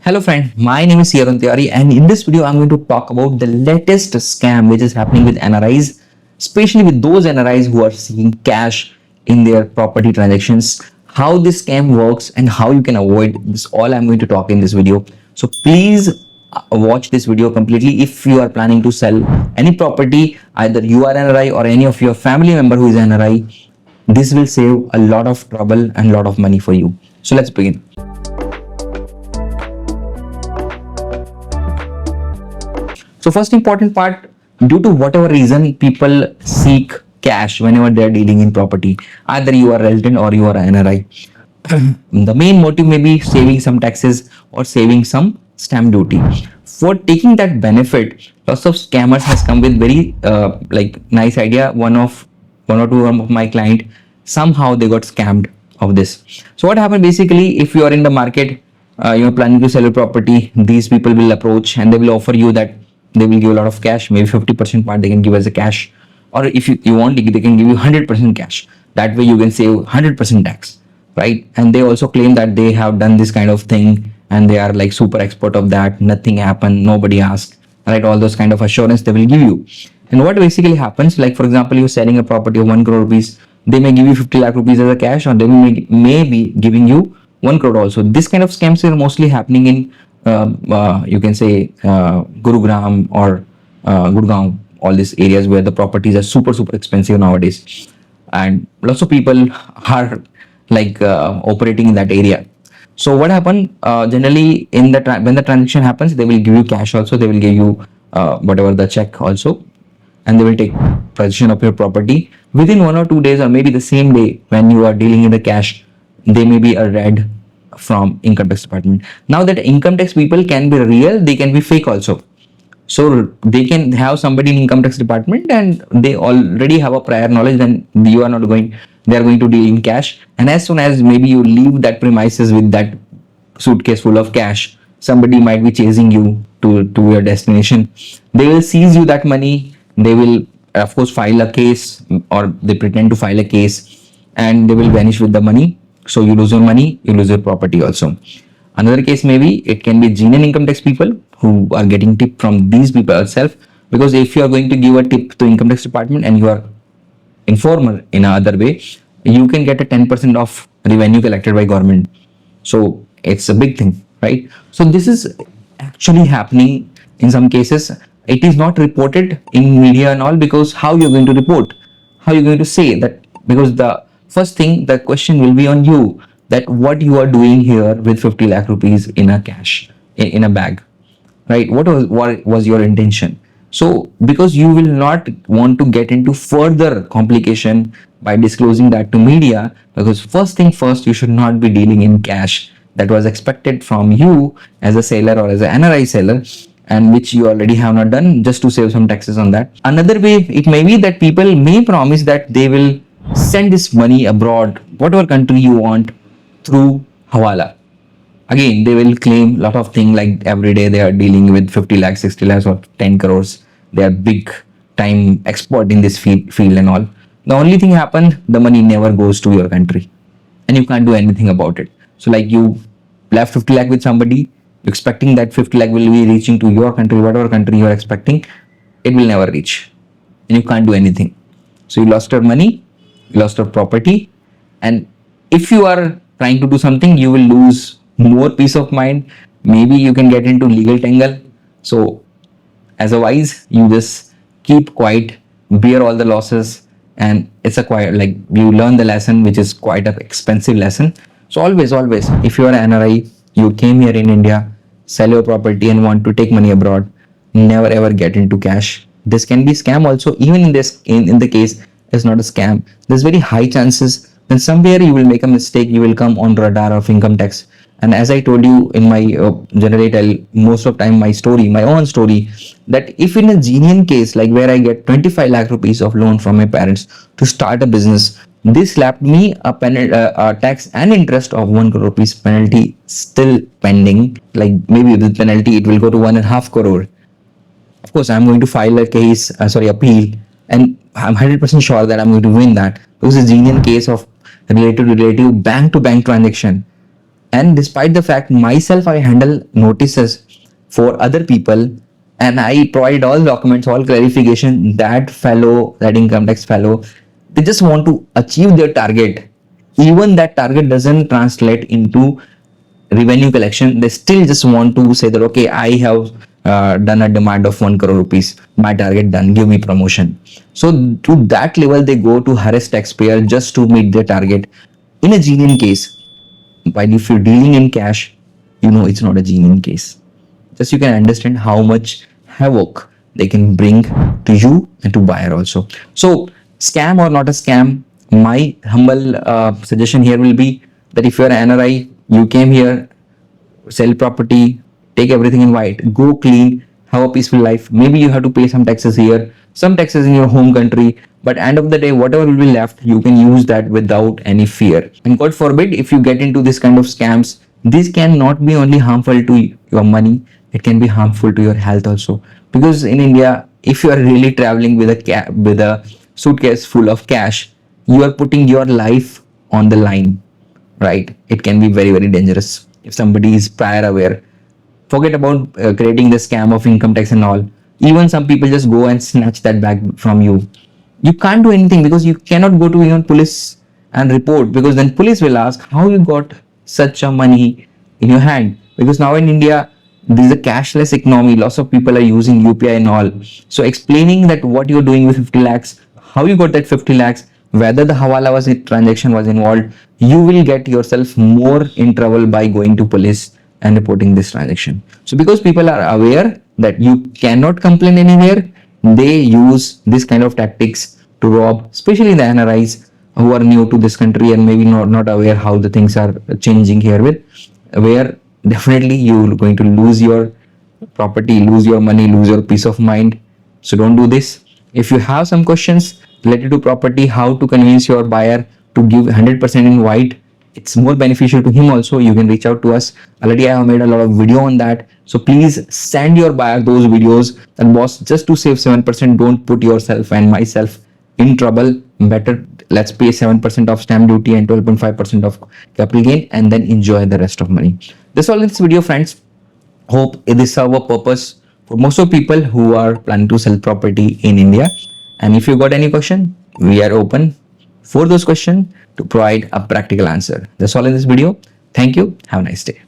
Hello friend, my name is Tiwari and in this video I'm going to talk about the latest scam which is happening with NRIs, especially with those NRIs who are seeking cash in their property transactions, how this scam works and how you can avoid this. All I'm going to talk in this video. So please watch this video completely. If you are planning to sell any property, either you are NRI or any of your family member who is NRI, this will save a lot of trouble and a lot of money for you. So let's begin. So first important part, due to whatever reason people seek cash whenever they are dealing in property, either you are resident or you are NRI. The main motive may be saving some taxes or saving some stamp duty. For taking that benefit, lots of scammers has come with very nice idea. One or two of my client, somehow they got scammed of this. So what happened basically, if you are in the market, you're planning to sell your property, these people will approach and they will offer you that they will give a lot of cash, maybe 50% part they can give as a cash, or if you want, they can give you 100% cash. That way you can save 100% tax, right? And they also claim that they have done this kind of thing and they are like super expert of that, nothing happened, nobody asked, right? All those kind of assurance they will give you. And what basically happens, like for example, you're selling a property of 1 crore rupees, they may give you 50 lakh rupees as a cash, or they may be giving you 1 crore also. This kind of scams are mostly happening in you can say Gurugram or Gurgaon, all these areas where the properties are super expensive nowadays, and lots of people are like operating in that area. So what happened generally in the when the transaction happens, they will give you cash also, they will give you whatever the check also, and they will take possession of your property within 1 or 2 days, or maybe the same day when you are dealing in the cash. They may be a red from income tax department. Now that income tax people can be real, they can be fake also. So they can have somebody in income tax department and they already have a prior knowledge, then you are not going, they are going to deal in cash, and as soon as maybe you leave that premises with that suitcase full of cash, somebody might be chasing you to your destination. They will seize you that money, they will of course file a case, or they pretend to file a case, and they will vanish with the money. So you lose your money, you lose your property also. Another case maybe it can be genuine income tax people who are getting tip from these people itself, because if you are going to give a tip to income tax department and you are informer in another way, you can get a 10% of revenue collected by government. So it's a big thing, right? So this is actually happening in some cases. It is not reported in media and all, because how you're going to report, how you're going to say that, because the first thing, the question will be on you, that what you are doing here with 50 lakh rupees in a cash, in a bag, right? What was your intention? So because you will not want to get into further complication by disclosing that to media, because first thing first, you should not be dealing in cash that was expected from you as a seller or as an NRI seller, and which you already have not done, just to save some taxes on that. Another way, it may be that people may promise that they will send this money abroad, whatever country you want, through Hawala. Again, they will claim a lot of things, like every day they are dealing with 50 lakhs, 60 lakhs or 10 crores. They are big time expert in this field and all. The only thing happened, the money never goes to your country and you can't do anything about it. So like you left 50 lakh with somebody, expecting that 50 lakh will be reaching to your country, whatever country you are expecting, it will never reach and you can't do anything. So you lost your money, you lost your property, and if you are trying to do something, you will lose more peace of mind. Maybe you can get into legal tangle. So as a wise, you just keep quiet, bear all the losses, and it's a quite, like, you learn the lesson, which is quite an expensive lesson. So always, if you are an NRI, you came here in India, sell your property and want to take money abroad, never ever get into cash. This can be scam also. Even in this, in the case, it's not a scam. There's very high chances that somewhere you will make a mistake, you will come on radar of income tax. And as I told you in my generally tell most of time my own story, that if in a genuine case, like where I get 25 lakh rupees of loan from my parents to start a business, this slapped me a tax and interest of 1 crore rupees penalty still pending. Like maybe the penalty, it will go to 1.5 crore. Of course, I'm going to file a case, appeal, and I'm 100% sure that I'm going to win that, because it's a genuine case of relative bank to bank transaction. And despite the fact myself, I handle notices for other people, and I provide all documents, all clarification. That income tax fellow, they just want to achieve their target. Even that target doesn't translate into revenue collection. They still just want to say that, okay, I have done a demand of 1 crore rupees, my target done, give me promotion. So to that level they go to harass taxpayer just to meet their target. In a genuine case, while if you're dealing in cash, you know it's not a genuine case. Just you can understand how much havoc they can bring to you and to buyer also. So scam or not a scam, my humble suggestion here will be that if you're an NRI, you came here, sell property, take everything in white, go clean, have a peaceful life. Maybe you have to pay some taxes here, some taxes in your home country, but end of the day, whatever will be left, you can use that without any fear. And God forbid, if you get into this kind of scams, this can not be only harmful to your money, it can be harmful to your health also. Because in India, if you are really traveling with a suitcase full of cash, you are putting your life on the line, right? It can be very, very dangerous if somebody is prior aware. Forget about creating the scam of income tax and all. Even some people just go and snatch that bag from you. You can't do anything because you cannot go to even police and report, because then police will ask how you got such a money in your hand. Because now in India, this is a cashless economy. Lots of people are using UPI and all. So explaining that what you're doing with 50 lakhs, how you got that 50 lakhs, whether the hawala transaction was involved, you will get yourself more in trouble by going to police and reporting this transaction. So because people are aware that you cannot complain anywhere, they use this kind of tactics to rob, especially the NRIs who are new to this country and maybe not aware how the things are changing here, with where definitely you're going to lose your property, lose your money, lose your peace of mind. So don't do this. If you have some questions related to property, how to convince your buyer to give 100% in white, it's more beneficial to him also, you can reach out to us. Already I have made a lot of video on that, so please send your buyer those videos. And boss, just to save 7%, don't put yourself and myself in trouble. Better let's pay 7% of stamp duty and 12.5% of capital gain, and then enjoy the rest of money. That's all in this video, friends. Hope this serve a purpose for most of people who are planning to sell property in India. And if you got any question, we are open for those questions to provide a practical answer. That's all in this video. Thank you. Have a nice day.